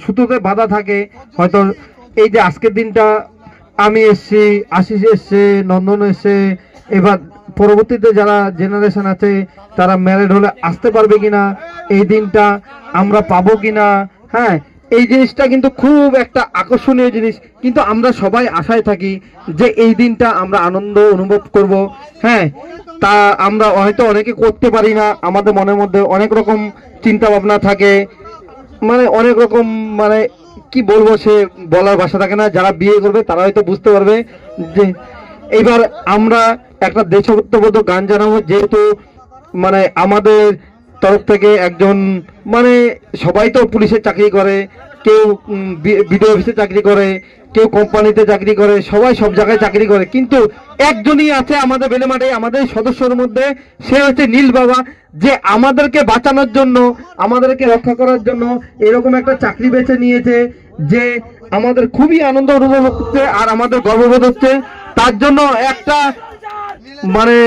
সুতোতে বাঁধা থাকে। হয়তো এই যে আজকের দিনটা আমি এসছি, আশিস এসছে, নন্দন এসছে, এবার পরবর্তীতে যারা জেনারেশন আছে তারা ম্যারেড হলে আসতে পারবে কিনা, এই দিনটা আমরা পাবো কিনা। হ্যাঁ, এই জিনিসটা কিন্তু খুব একটা আকর্ষণীয় জিনিস, কিন্তু আমরা সবাই আশায় থাকি যে এই দিনটা আমরা আনন্দ অনুভব করব। হ্যাঁ, তা আমরা হয়তো অনেকে করতে পারি না, আমাদের মনের মধ্যে অনেক রকম চিন্তা ভাবনা থাকে, মানে অনেক রকম, মানে কি বলবো, সে বলার ভাষা থাকে না। যারা বিয়ে করবে তারা হয়তো বুঝতে পারবে যে এইবার আমরা একটা দেশাত্মবোধ গান জানাবো, যেহেতু মানে আমাদের তরফ থেকে একজন, মানে সবাই তো পুলিশের চাকরি করে, কেউ বিডিও অফিসে চাকরি করে, কেউ কোম্পানিতে চাকরি করে, সবাই সব জায়গায় চাকরি করে, কিন্তু একজনই আছে আমাদের বেলেমাঠে, আমাদের সদস্যর মধ্যে, সে হচ্ছে নীল বাবা, যে আমাদেরকে বাঁচানোর জন্য, আমাদেরকে রক্ষা করার জন্য এরকম একটা চাকরি বেছে নিয়েছে, যে আমাদের খুবই আনন্দ অনুভব হচ্ছে আর আমাদের গর্ববোধ হচ্ছে। তার জন্য একটা মানে